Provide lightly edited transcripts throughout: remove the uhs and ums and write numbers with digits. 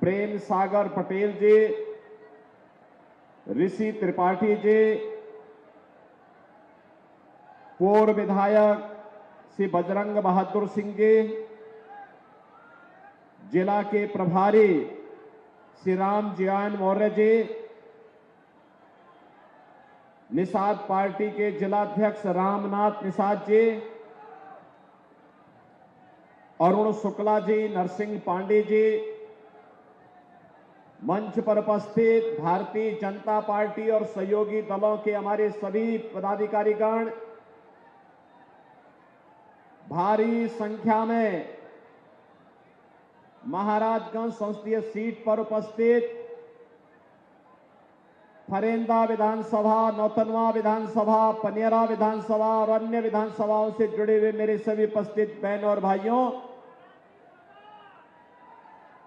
प्रेम सागर पटेल जी, ऋषि त्रिपाठी जी, पूर्व विधायक श्री बजरंग बहादुर सिंह जी, जिला के प्रभारी श्री राम जियान मौर्य जी, निषाद पार्टी के जिलाध्यक्ष रामनाथ निषाद जी, अरुण शुक्ला जी, नरसिंह पांडे जी, मंच पर उपस्थित भारतीय जनता पार्टी और सहयोगी दलों के हमारे सभी पदाधिकारीगण, भारी संख्या में महाराजगंज संसदीय सीट पर उपस्थित फरेंदा विधानसभा, नौतनवा विधानसभा, पनियरा विधानसभा और अन्य विधानसभाओं से जुड़े हुए मेरे सभी उपस्थित बहनों और भाइयों,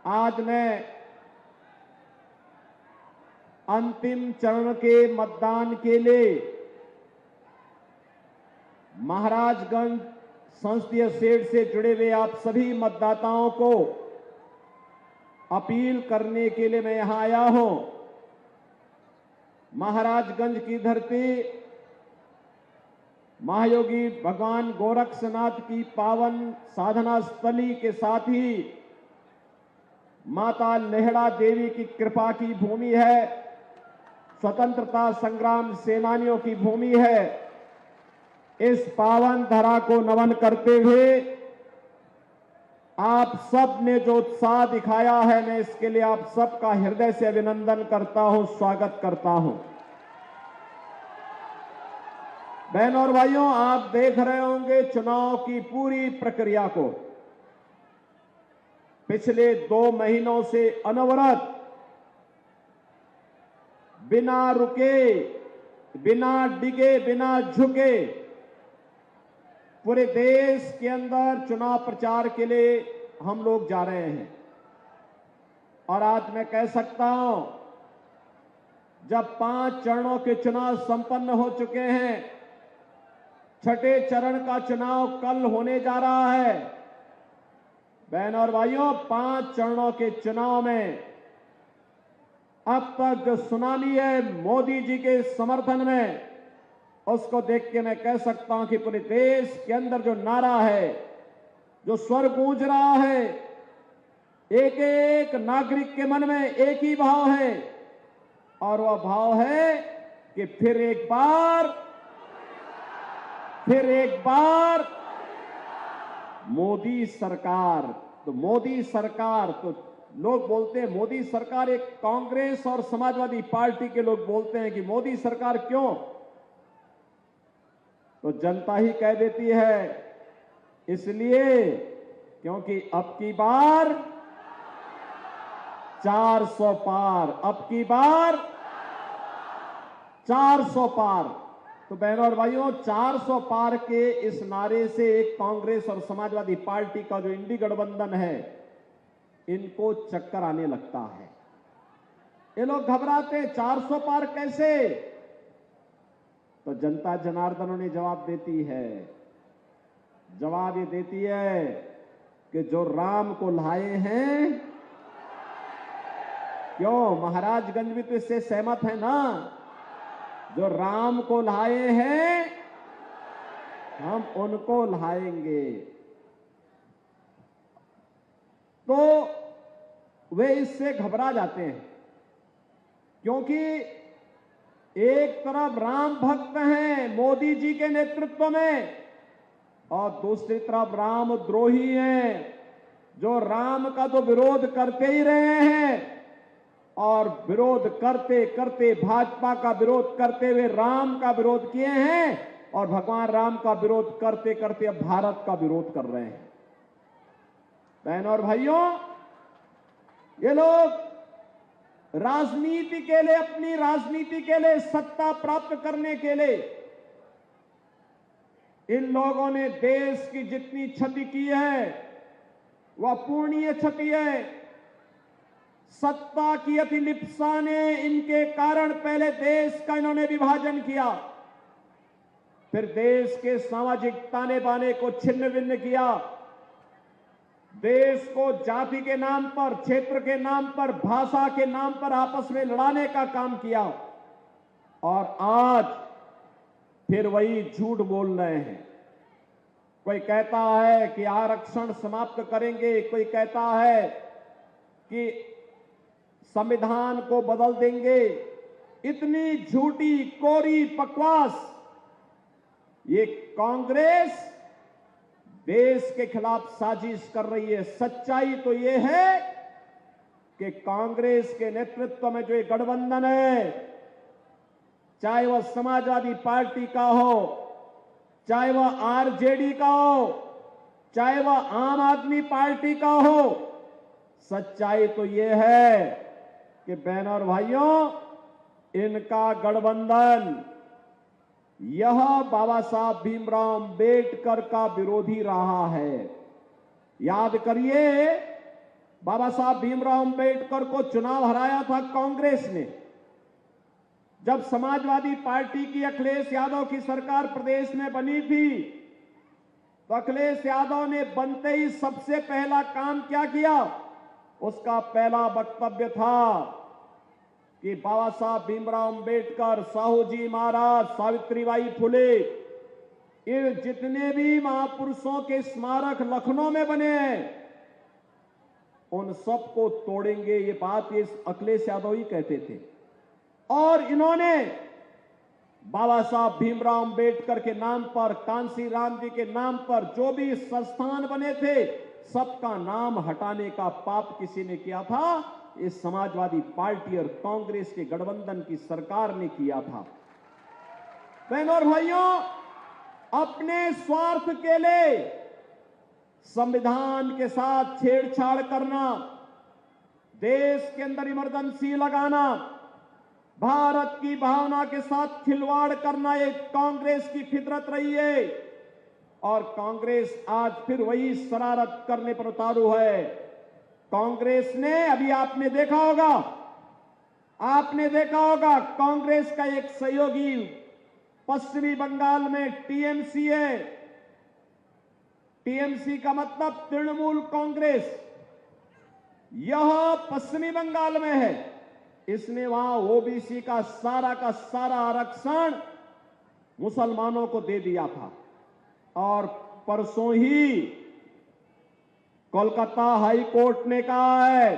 आज मैं अंतिम चरण के मतदान के लिए महाराजगंज संसदीय सीट से जुड़े हुए आप सभी मतदाताओं को अपील करने के लिए मैं यहां आया हूं। महाराजगंज की धरती महायोगी भगवान गोरक्षनाथ की पावन साधना स्थली के साथ ही माता लेहड़ा देवी की कृपा की भूमि है, स्वतंत्रता संग्राम सेनानियों की भूमि है। इस पावन धरा को नमन करते हुए आप सब ने जो उत्साह दिखाया है, मैं इसके लिए आप सबका हृदय से अभिनंदन करता हूं, स्वागत करता हूं। बहनों और भाइयों, आप देख रहे होंगे चुनाव की पूरी प्रक्रिया को। पिछले 2 महीनों से अनवरत, बिना रुके, बिना डिगे, बिना झुके पूरे देश के अंदर चुनाव प्रचार के लिए हम लोग जा रहे हैं। और आज मैं कह सकता हूं, जब 5 चरणों के चुनाव संपन्न हो चुके हैं, छठे चरण का चुनाव कल होने जा रहा है। बहनों और भाइयों, 5 चरणों के चुनाव में अब तक जो सुनामी है मोदी जी के समर्थन में, उसको देख के मैं कह सकता हूं कि पूरे देश के अंदर जो नारा है, जो स्वर गूंज रहा है, एक एक नागरिक के मन में एक ही भाव है, और वह भाव है कि फिर एक बार मोदी सरकार। तो मोदी सरकार, तो लोग बोलते हैं मोदी सरकार, एक कांग्रेस और समाजवादी पार्टी के लोग बोलते हैं कि मोदी सरकार क्यों, तो जनता ही कह देती है, इसलिए क्योंकि अब की बार 400 पार, अब की बार 400 पार। तो बहनों और भाइयों, 400 पार के इस नारे से एक कांग्रेस और समाजवादी पार्टी का जो इंडी गठबंधन है, इनको चक्कर आने लगता है। ये लोग घबराते, 400 पार कैसे? तो जनता जनार्दन उन्हें जवाब देती है। जवाब ये देती है कि जो राम को लाए हैं, क्यों महाराजगंज भी तो इससे सहमत है ना, जो राम को लाए हैं हम उनको लाएंगे। तो वे इससे घबरा जाते हैं, क्योंकि एक तरफ राम भक्त हैं मोदी जी के नेतृत्व में, और दूसरी तरफ राम द्रोही हैं, जो राम का तो विरोध करते ही रहे हैं, और विरोध करते करते, भाजपा का विरोध करते हुए राम का विरोध किए हैं, और भगवान राम का विरोध करते करते अब भारत का विरोध कर रहे हैं। बहनों और भाइयों, ये लोग राजनीति के लिए, अपनी राजनीति के लिए, सत्ता प्राप्त करने के लिए, इन लोगों ने देश की जितनी क्षति की है वह पूर्णीय क्षति है। सत्ता की अतिलिप्सा ने इनके कारण पहले देश का इन्होंने विभाजन किया, फिर देश के सामाजिक ताने बाने को छिन्न भिन्न किया, देश को जाति के नाम पर, क्षेत्र के नाम पर, भाषा के नाम पर आपस में लड़ाने का काम किया और आज फिर वही झूठ बोल रहे हैं। कोई कहता है कि आरक्षण समाप्त करेंगे, कोई कहता है कि संविधान को बदल देंगे। इतनी झूठी कोरी बकवास। ये कांग्रेस देश के खिलाफ साजिश कर रही है। सच्चाई तो ये है कि कांग्रेस के नेतृत्व में जो ये गठबंधन है, चाहे वह समाजवादी पार्टी का हो, चाहे वह आरजेडी का हो, चाहे वह आम आदमी पार्टी का हो, सच्चाई तो ये है कि बहनों और भाइयों, इनका गठबंधन यह बाबा साहब भीमराव अंबेडकर का विरोधी रहा है। याद करिए, बाबा साहब भीमराव अंबेडकर को चुनाव हराया था कांग्रेस ने। जब समाजवादी पार्टी की अखिलेश यादव की सरकार प्रदेश में बनी थी, तो अखिलेश यादव ने बनते ही सबसे पहला काम क्या किया? उसका पहला वक्तव्य था कि बाबा साहब भीमराव अंबेडकर, साहू जी महाराज, सावित्रीबाई फुले, इन जितने भी महापुरुषों के स्मारक लखनऊ में बने हैं, उन सबको तोड़ेंगे। ये बात ये अखिलेश यादव ही कहते थे। और इन्होंने बाबा साहब भीमराव अंबेडकर के नाम पर, कांसी राम जी के नाम पर जो भी संस्थान बने थे, सबका नाम हटाने का पाप किसी ने किया था? इस समाजवादी पार्टी और कांग्रेस के गठबंधन की सरकार ने किया था। बहनों और भाइयों, अपने स्वार्थ के लिए संविधान के साथ छेड़छाड़ करना, देश के अंदर इमरजेंसी लगाना, भारत की भावना के साथ खिलवाड़ करना, एक कांग्रेस की फितरत रही है। और कांग्रेस आज फिर वही शरारत करने पर उतारू है। कांग्रेस ने, अभी आपने देखा होगा कांग्रेस का एक सहयोगी पश्चिमी बंगाल में टीएमसी है। टीएमसी का मतलब तृणमूल कांग्रेस। यह पश्चिमी बंगाल में है। इसने वहां ओबीसी का सारा आरक्षण मुसलमानों को दे दिया था। और परसों ही कोलकाता हाई कोर्ट ने कहा है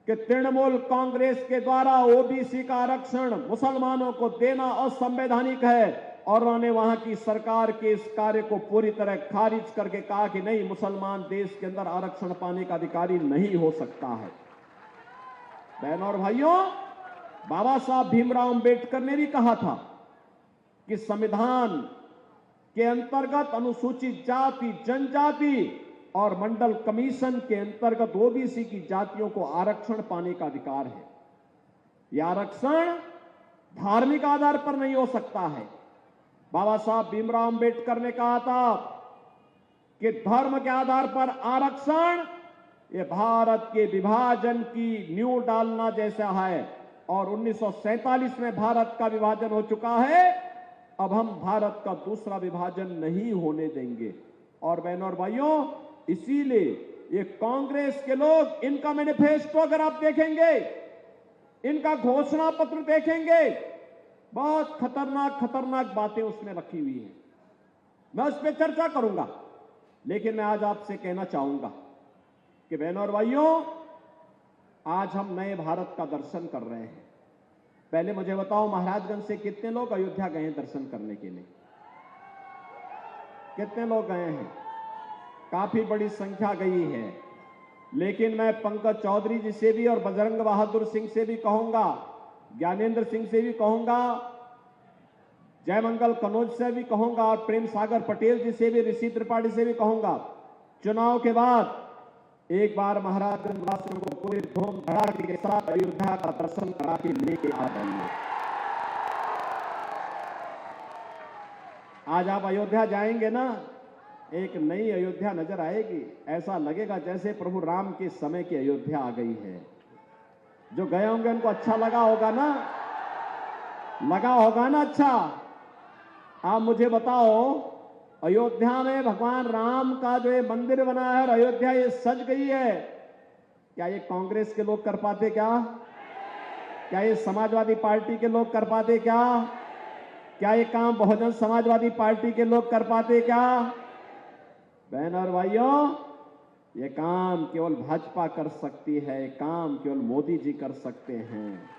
कि तृणमूल कांग्रेस के द्वारा ओबीसी का आरक्षण मुसलमानों को देना असंवैधानिक है। और उन्होंने वहां की सरकार के इस कार्य को पूरी तरह खारिज करके कहा कि नहीं, मुसलमान देश के अंदर आरक्षण पाने का अधिकारी नहीं हो सकता है। बहनों और भाइयों, बाबा साहब भीमराव अंबेडकर ने भी कहा था कि संविधान के अंतर्गत अनुसूचित जाति, जनजाति और मंडल कमीशन के अंतर्गत ओबीसी की जातियों को आरक्षण पाने का अधिकार है। यह आरक्षण धार्मिक आधार पर नहीं हो सकता है। बाबा साहब भीमराव अंबेडकर ने कहा था कि धर्म के आधार पर आरक्षण ये भारत के विभाजन की नींव डालना जैसा है। और 1947 में भारत का विभाजन हो चुका है। अब हम भारत का दूसरा विभाजन नहीं होने देंगे। और बहनों और भाइयों, इसीलिए ये कांग्रेस के लोग, इनका मैनिफेस्टो अगर आप देखेंगे, इनका घोषणा पत्र देखेंगे, बहुत खतरनाक बातें उसमें रखी हुई हैं। मैं उस पर चर्चा करूंगा, लेकिन मैं आज आपसे कहना चाहूंगा कि बहनों और भाइयों, आज हम नए भारत का दर्शन कर रहे हैं। पहले मुझे बताओ, महाराजगंज से कितने लोग अयोध्या गए हैं दर्शन करने के लिए? कितने लोग गए हैं? काफी बड़ी संख्या गई है। लेकिन मैं पंकज चौधरी जी से भी और बजरंग बहादुर सिंह से भी कहूंगा, ज्ञानेंद्र सिंह से भी कहूंगा, जयमंगल कनौज से भी कहूंगा और प्रेम सागर पटेल जी से भी, ऋषि त्रिपाठी से भी कहूंगा, चुनाव के बाद एक बार महाराजगंज वासियों को पूरे धूम धड़ाके के साथ अयोध्या का दर्शन करा के लेके आ जाइए। आज आप अयोध्या जाएंगे ना, एक नई अयोध्या नजर आएगी। ऐसा लगेगा जैसे प्रभु राम के समय की अयोध्या आ गई है। जो गए होंगे उनको अच्छा लगा होगा ना? अच्छा। आप मुझे बताओ, अयोध्या में भगवान राम का जो ये मंदिर बना है और अयोध्या ये सज गई है, क्या ये कांग्रेस के लोग कर पाते क्या? क्या ये समाजवादी पार्टी के लोग कर पाते क्या? क्या ये काम बहुजन समाजवादी पार्टी के लोग कर पाते क्या? बहन और भाइयों, ये काम केवल भाजपा कर सकती है, ये काम केवल मोदी जी कर सकते हैं।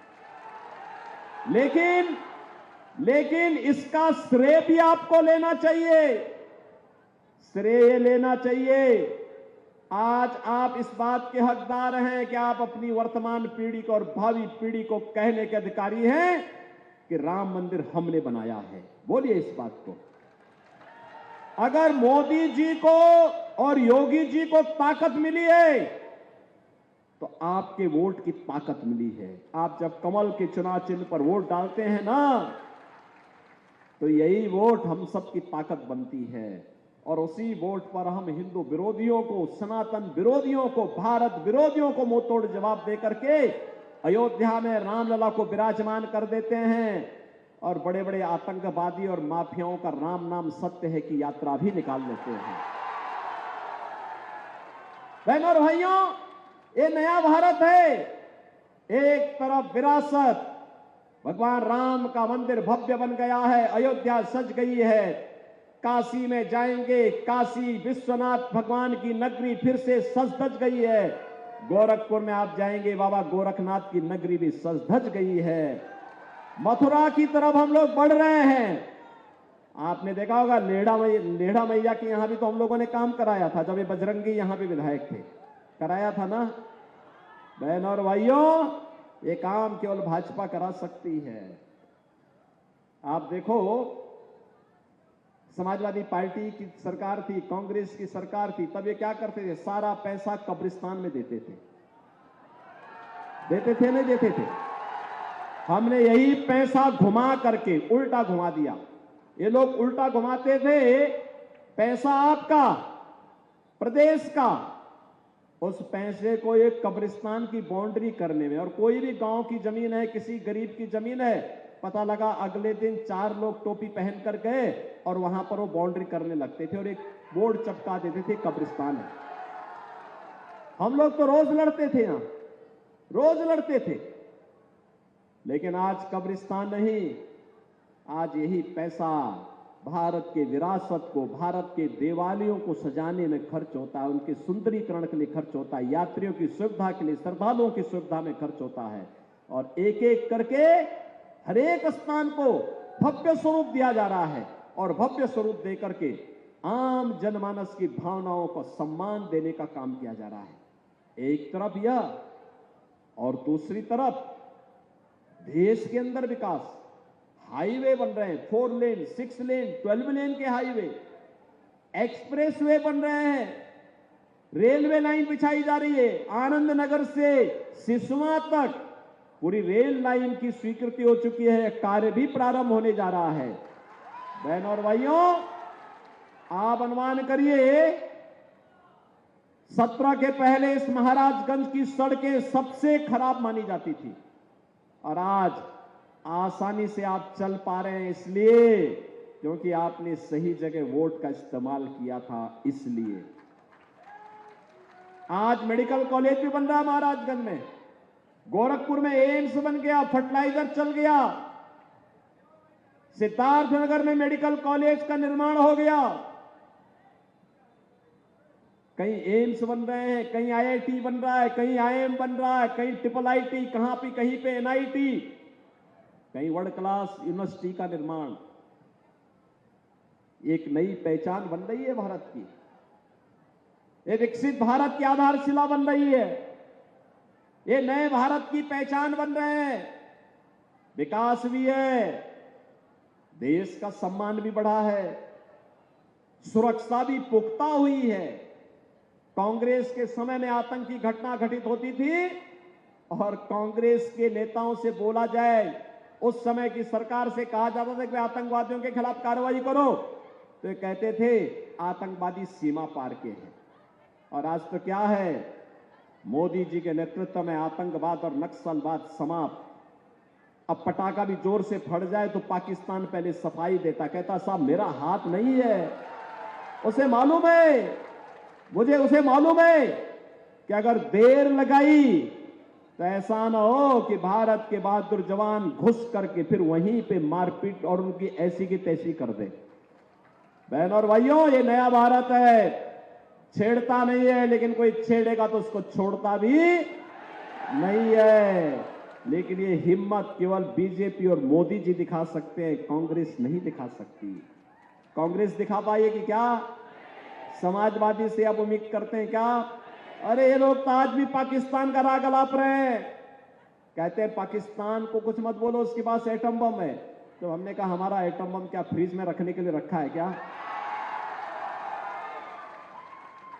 लेकिन इसका श्रेय भी आपको लेना चाहिए, श्रेय लेना चाहिए। आज आप इस बात के हकदार हैं कि आप अपनी वर्तमान पीढ़ी को और भावी पीढ़ी को कहने के अधिकारी हैं कि राम मंदिर हमने बनाया है। बोलिए इस बात को। अगर मोदी जी को और योगी जी को ताकत मिली है तो आपके वोट की ताकत मिली है। आप जब कमल के चुनाव चिन्ह पर वोट डालते हैं ना, तो यही वोट हम सब की ताकत बनती है और उसी वोट पर हम हिंदू विरोधियों को, सनातन विरोधियों को, भारत विरोधियों को मुंह तोड़ जवाब दे करके अयोध्या में रामलला को विराजमान कर देते हैं और बड़े बड़े आतंकवादी और माफियाओं का राम नाम सत्य है की यात्रा भी निकाल लेते हैं। बहनों और भाइयों, ये नया भारत है। एक तरफ विरासत, भगवान राम का मंदिर भव्य बन गया है, अयोध्या सज गई है। काशी में जाएंगे, काशी विश्वनाथ भगवान की नगरी फिर से सज धज गई है। गोरखपुर में आप जाएंगे, बाबा गोरखनाथ की नगरी भी सज धज गई है। मथुरा की तरफ हम लोग बढ़ रहे हैं। आपने देखा होगा लेढ़ा मैया की यहां भी तो हम लोगों ने काम कराया था, जब ये बजरंगी यहां पे विधायक थे, कराया था ना। बहन और भाइयों, ये काम केवल भाजपा करा सकती है। आप देखो, समाजवादी पार्टी की सरकार थी, कांग्रेस की सरकार थी, तब ये क्या करते थे? सारा पैसा कब्रिस्तान में देते थे। देते थे नहीं देते थे? हमने यही पैसा घुमा करके उल्टा घुमा दिया। ये लोग उल्टा घुमाते थे, पैसा आपका, प्रदेश का, उस पैसे को एक कब्रिस्तान की बाउंड्री करने में। और कोई भी गांव की जमीन है, किसी गरीब की जमीन है, पता लगा अगले दिन 4 लोग टोपी पहन कर गए और वहां पर वो बाउंड्री करने लगते थे और एक बोर्ड चिपका देते थे, कब्रिस्तान है। हम लोग तो रोज लड़ते थे, यहां रोज लड़ते थे। लेकिन आज कब्रिस्तान नहीं, आज यही पैसा भारत के विरासत को, भारत के देवालयों को सजाने में खर्च होता है, उनके सुंदरीकरण के लिए खर्च होता है, यात्रियों की सुविधा के लिए, श्रद्धालुओं की सुविधा में खर्च होता है। और एक एक करके हर एक स्थान को भव्य स्वरूप दिया जा रहा है और भव्य स्वरूप देकर के आम जनमानस की भावनाओं को सम्मान देने का काम किया जा रहा है। एक तरफ यह, और दूसरी तरफ देश के अंदर विकास, हाईवे बन रहे हैं, 4 लेन, 6 लेन, 12 लेन के हाईवे, एक्सप्रेसवे बन रहे हैं, रेलवे लाइन बिछाई जा रही है। आनंद नगर से सिसवा तक पूरी रेल लाइन की स्वीकृति हो चुकी है, कार्य भी प्रारंभ होने जा रहा है। बहन और भाइयों, आप अनुमान करिए, 17 के पहले इस महाराजगंज की सड़कें सबसे खराब मानी जाती थी और आज आसानी से आप चल पा रहे हैं, इसलिए क्योंकि आपने सही जगह वोट का इस्तेमाल किया था। इसलिए आज मेडिकल कॉलेज भी बन रहा है महाराजगंज में, गोरखपुर में एम्स बन गया, फर्टिलाइजर चल गया, सिद्धार्थनगर में मेडिकल कॉलेज का निर्माण हो गया, कहीं एम्स बन रहे हैं, कहीं आईआईटी बन रहा है, कहीं आईएम बन रहा है, कहीं IIIT, कहीं पे एनआईटी, कहीं वर्ल्ड क्लास यूनिवर्सिटी का निर्माण। एक नई पहचान बन रही है भारत की, एक विकसित भारत की आधारशिला बन रही है, ये नए भारत की पहचान बन रहे हैं। विकास भी है, देश का सम्मान भी बढ़ा है, सुरक्षा भी पुख्ता हुई है। कांग्रेस के समय में आतंकी घटना घटित होती थी और कांग्रेस के नेताओं से बोला जाए, उस समय की सरकार से कहा जाता था कि आतंकवादियों के खिलाफ कार्रवाई करो, तो ये कहते थे आतंकवादी सीमा पार के हैं। और आज तो क्या है, मोदी जी के नेतृत्व में आतंकवाद और नक्सलवाद समाप्त। अब पटाखा भी जोर से फट जाए तो पाकिस्तान पहले सफाई देता, कहता साहब मेरा हाथ नहीं है, उसे मालूम है, मुझे उसे मालूम है कि अगर देर लगाई तो ऐसा ना हो कि भारत के बहादुर जवान घुस करके फिर वहीं पे मारपीट और उनकी ऐसी की तैसी कर दे। बहन और भाइयों, ये नया भारत है, छेड़ता नहीं है, लेकिन कोई छेड़ेगा तो उसको छोड़ता भी नहीं है। लेकिन ये हिम्मत केवल बीजेपी और मोदी जी दिखा सकते हैं, कांग्रेस नहीं दिखा सकती। कांग्रेस दिखा पाएगी क्या? समाजवादी से आप उम्मीद करते हैं क्या? अरे ये लोग तो आज भी पाकिस्तान का राग अलाप रहे हैं, कहते हैं पाकिस्तान को कुछ मत बोलो, उसके पास एटम बम है। तो हमने कहा हमारा एटम बम क्या फ्रीज में रखने के लिए रखा है क्या?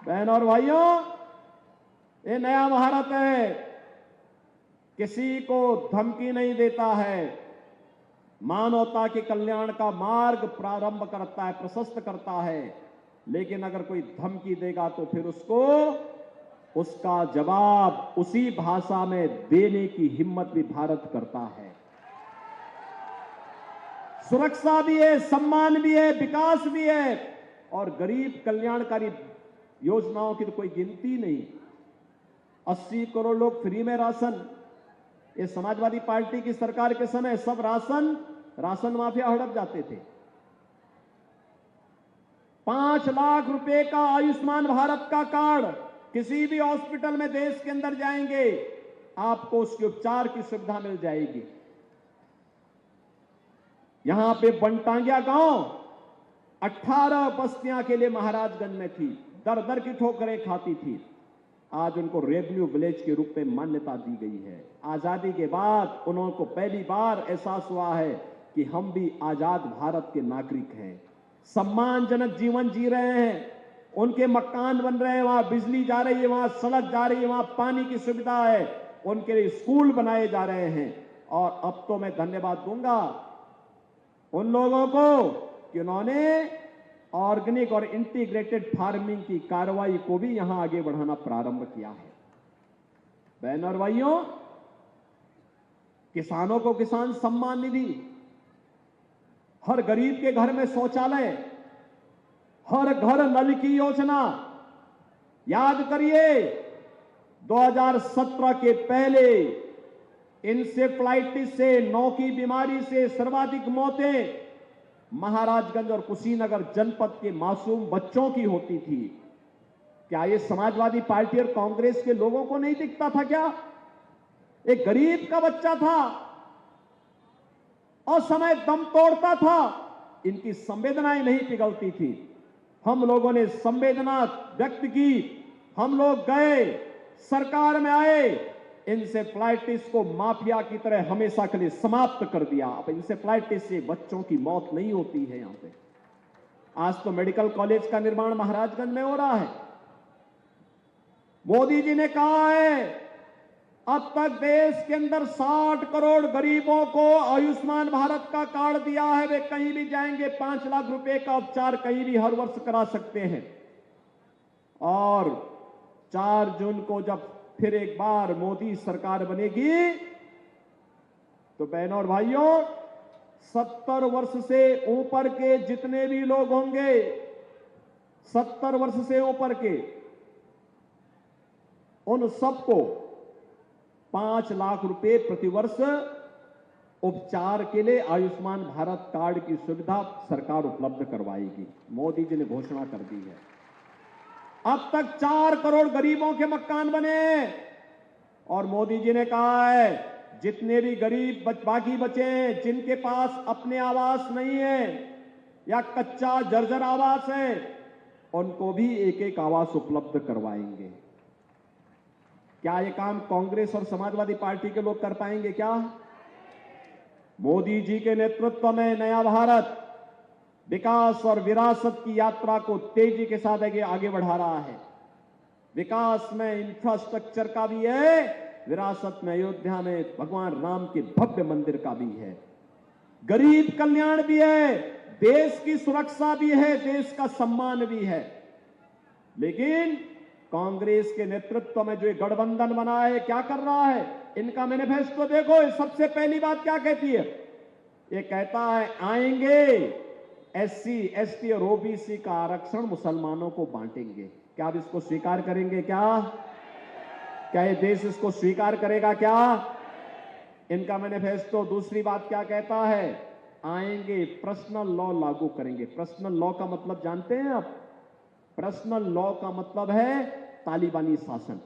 बहन और भाइयों, ये नया भारत है, किसी को धमकी नहीं देता है, मानवता के कल्याण का मार्ग प्रारंभ करता है, प्रशस्त करता है। लेकिन अगर कोई धमकी देगा तो फिर उसको उसका जवाब उसी भाषा में देने की हिम्मत भी भारत करता है। सुरक्षा भी है, सम्मान भी है, विकास भी है, और गरीब कल्याणकारी योजनाओं की तो कोई गिनती नहीं। 80 करोड़ लोग फ्री में राशन, ये समाजवादी पार्टी की सरकार के समय सब राशन माफिया हड़प जाते थे। 5 लाख रुपए का आयुष्मान भारत का कार्ड, किसी भी हॉस्पिटल में देश के अंदर जाएंगे आपको उसके उपचार की सुविधा मिल जाएगी। यहां पे बनटांगिया गांव 18 बस्तियां के लिए महाराजगंज में थी, दर दर की ठोकरें खाती थी। आज उनको रेवेन्यू विलेज के रूप में मान्यता दी गई है। आजादी के बाद उनको पहली बार एहसास हुआ है कि हम भी आजाद भारत के नागरिक हैं, सम्मानजनक जीवन जी रहे हैं, उनके मकान बन रहे हैं, वहां बिजली जा रही है, वहां सड़क जा रही है, वहां पानी की सुविधा है, उनके लिए स्कूल बनाए जा रहे हैं। और अब तो मैं धन्यवाद दूंगा उन लोगों को कि उन्होंने ऑर्गेनिक और इंटीग्रेटेड फार्मिंग की कार्रवाई को भी यहां आगे बढ़ाना प्रारंभ किया है। बहन और भाइयों, किसानों को किसान सम्मान निधि, हर गरीब के घर में शौचालय, हर घर नल की योजना। याद करिए 2017 के पहले इंसेफ्लाइटिस से, नौ की बीमारी से सर्वाधिक मौतें महाराजगंज और कुशीनगर जनपद के मासूम बच्चों की होती थी। क्या ये समाजवादी पार्टी और कांग्रेस के लोगों को नहीं दिखता था क्या? एक गरीब का बच्चा था और समय दम तोड़ता था, इनकी संवेदनाएं नहीं पिघलती थी। हम लोगों ने संवेदना व्यक्त की, हम लोग गए, सरकार में आए, इंसेफ्लाइटिस को माफिया की तरह हमेशा के लिए समाप्त कर दिया। अब इंसेफ्लाइटिस से बच्चों की मौत नहीं होती है यहां पे। आज तो मेडिकल कॉलेज का निर्माण महाराजगंज में हो रहा है। मोदी जी ने कहा है अब तक देश के अंदर 60 करोड़ गरीबों को आयुष्मान भारत का कार्ड दिया है। वे कहीं भी जाएंगे 5 लाख रुपए का उपचार कहीं भी हर वर्ष करा सकते हैं। और 4 जून को जब फिर एक बार मोदी सरकार बनेगी तो बहनों और भाइयों, 70 वर्ष से ऊपर के जितने भी लोग होंगे, 70 वर्ष से ऊपर के, उन सबको 5 लाख रुपए प्रतिवर्ष उपचार के लिए आयुष्मान भारत कार्ड की सुविधा सरकार उपलब्ध करवाएगी। मोदी जी ने घोषणा कर दी है। अब तक 4 करोड़ गरीबों के मकान बने और मोदी जी ने कहा है जितने भी गरीब बाकी बचे हैं, जिनके पास अपने आवास नहीं है या कच्चा जर्जर आवास है, उनको भी एक एक आवास उपलब्ध करवाएंगे। क्या ये काम कांग्रेस और समाजवादी पार्टी के लोग कर पाएंगे क्या? मोदी जी के नेतृत्व में नया भारत विकास और विरासत की यात्रा को तेजी के साथ आगे बढ़ा रहा है। विकास में इंफ्रास्ट्रक्चर का भी है, विरासत में अयोध्या में भगवान राम के भव्य मंदिर का भी है, गरीब कल्याण भी है, देश की सुरक्षा भी है, देश का सम्मान भी है। लेकिन कांग्रेस के नेतृत्व में जो ये गठबंधन बना है, क्या कर रहा है? इनका मैनिफेस्टो देखो। सबसे पहली बात क्या कहती है? ये कहता है आएंगे, SC, ST और OBC का आरक्षण मुसलमानों को बांटेंगे। क्या आप इसको स्वीकार करेंगे? क्या ये देश इसको स्वीकार करेगा? क्या इनका मैनिफेस्टो दूसरी बात क्या कहता है? आएंगे पर्सनल लॉ लागू करेंगे। पर्सनल लॉ का मतलब जानते हैं आप? पर्सनल लॉ का मतलब है तालिबानी शासन,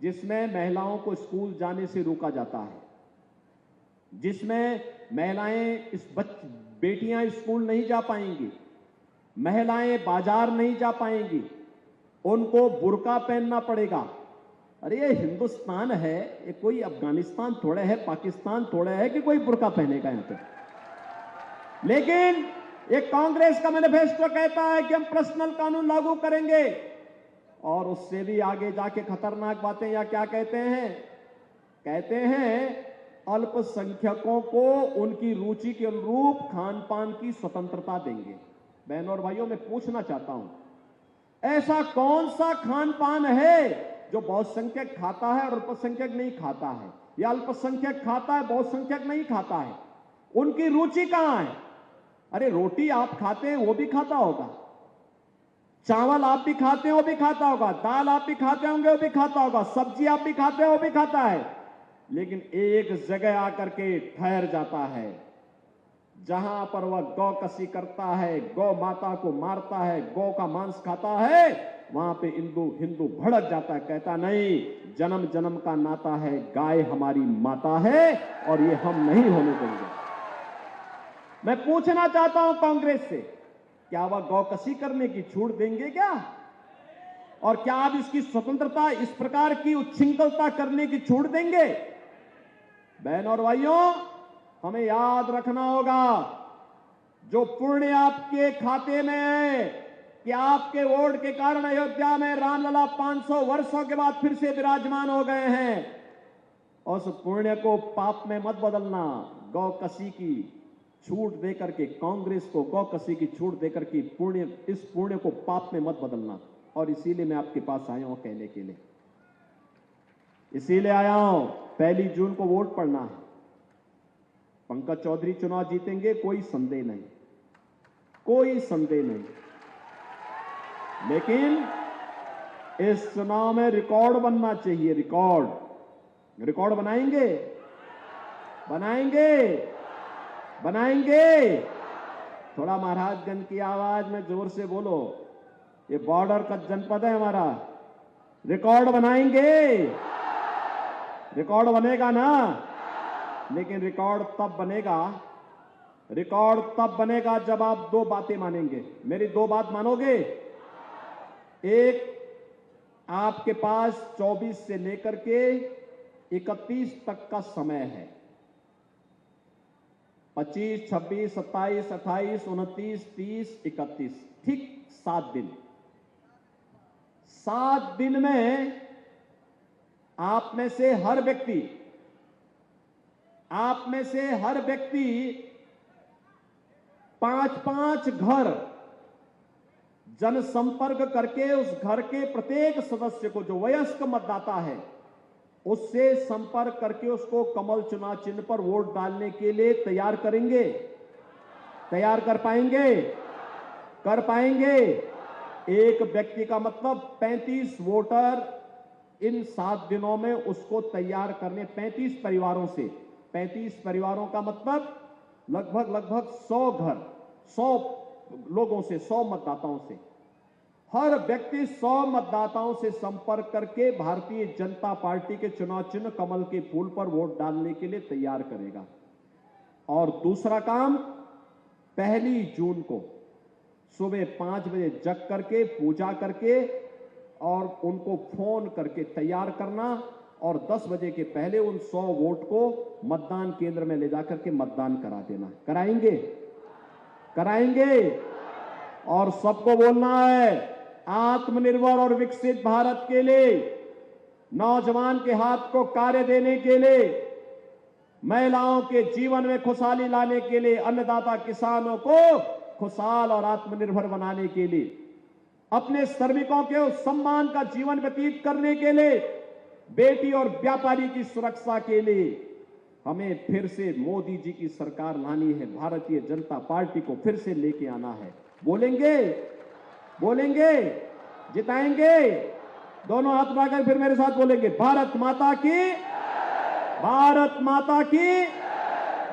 जिसमें महिलाओं को स्कूल जाने से रोका जाता है, जिसमें महिलाएं बेटियां स्कूल नहीं जा पाएंगी, महिलाएं बाजार नहीं जा पाएंगी, उनको बुर्का पहनना पड़ेगा। अरे ये हिंदुस्तान है, ये कोई अफगानिस्तान थोड़े है, पाकिस्तान थोड़े है कि कोई बुर्का पहनेगा यहां पे। लेकिन ये कांग्रेस का मैनिफेस्टो कहता है कि हम पर्सनल कानून लागू करेंगे, और उससे भी आगे जाके खतरनाक बातें या क्या कहते हैं? कहते हैं अल्पसंख्यकों को उनकी रुचि के अनुरूप खान पान की स्वतंत्रता देंगे। बहनों और भाइयों, मैं पूछना चाहता हूं, ऐसा कौन सा खान पान है जो बहुसंख्यक खाता है और अल्पसंख्यक नहीं खाता है, या अल्पसंख्यक खाता है बहुसंख्यक नहीं खाता है? उनकी रुचि कहां है? अरे रोटी आप खाते हैं वो भी खाता होगा, चावल आप भी खाते हैं वो भी खाता होगा, दाल आप भी खाते होंगे वो भी खाता होगा, सब्जी आप भी खाते हैं वो भी खाता है, लेकिन एक जगह आकर के ठहर जाता है जहां पर वह गौ कसी करता है, गौ माता को मारता है, गौ का मांस खाता है, वहां पे हिंदू भड़क जाता है, कहता नहीं, जन्म जन्म का नाता है, गाय हमारी माता है और ये हम नहीं होने देंगे। मैं पूछना चाहता हूं कांग्रेस से, क्या वह गौ कसी करने की छूट देंगे क्या? और क्या आप इसकी स्वतंत्रता, इस प्रकार की उच्छृंखलता करने की छूट देंगे? बहनों और भाइयों, हमें याद रखना होगा, जो पुण्य आपके खाते में है कि आपके वोट के कारण अयोध्या में रामलला 500 वर्षों के बाद फिर से विराजमान हो गए हैं, उस पुण्य को पाप में मत बदलना। गौ कसी की छूट देकर के, कांग्रेस को गौ कसी की छूट देकर के इस पुण्य को पाप में मत बदलना। और इसीलिए मैं आपके पास आया हूं कहने के लिए, इसीलिए आया हूं, 1 जून को वोट पड़ना है। पंकज चौधरी चुनाव जीतेंगे, कोई संदेह नहीं, कोई संदेह नहीं, लेकिन इस चुनाव में रिकॉर्ड बनना चाहिए। रिकॉर्ड बनाएंगे, थोड़ा महाराजगंज की आवाज में जोर से बोलो, ये बॉर्डर का जनपद है हमारा। रिकॉर्ड बनाएंगे, रिकॉर्ड बनेगा ना, लेकिन रिकॉर्ड तब बनेगा जब आप 2 बातें मानेंगे। मेरी 2 बात मानोगे? एक, आपके पास 24 से लेकर के 31 तक का समय है, 25, 26, 27, 28, 29, 30, 31, ठीक 7 दिन। 7 दिन में आप में से हर व्यक्ति 5-5 घर जनसंपर्क करके उस घर के प्रत्येक सदस्य को, जो वयस्क मतदाता है, उससे संपर्क करके उसको कमल चुनाव चिन्ह पर वोट डालने के लिए तैयार करेंगे। तैयार कर पाएंगे? एक व्यक्ति का मतलब 35 वोटर इन 7 दिनों में उसको तैयार करने, 35 परिवारों से, 35 परिवारों का मतलब लगभग 100 घर, 100 लोगों से, 100 मतदाताओं से, हर व्यक्ति 100 मतदाताओं से संपर्क करके भारतीय जनता पार्टी के चुनाव चिन्ह कमल के फूल पर वोट डालने के लिए तैयार करेगा। और दूसरा काम, 1 जून को सुबह 5 बजे जग करके, पूजा करके और उनको फोन करके तैयार करना, और 10 बजे के पहले उन 100 वोट को मतदान केंद्र में ले जाकर के मतदान करा देना। कराएंगे? और सबको बोलना है, आत्मनिर्भर और विकसित भारत के लिए, नौजवान के हाथ को कार्य देने के लिए, महिलाओं के जीवन में खुशहाली लाने के लिए, अन्नदाता किसानों को खुशहाल और आत्मनिर्भर बनाने के लिए, अपने श्रमिकों के सम्मान का जीवन व्यतीत करने के लिए, बेटी और व्यापारी की सुरक्षा के लिए, हमें फिर से मोदी जी की सरकार लानी है, भारतीय जनता पार्टी को फिर से लेके आना है। बोलेंगे, बोलेंगे, जिताएंगे। दोनों हाथ उठाकर फिर मेरे साथ बोलेंगे, भारत माता की, भारत माता की,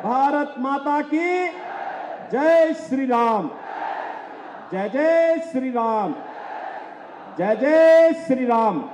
भारत माता की जय श्री राम, जय जय श्री राम, जय जय श्री राम।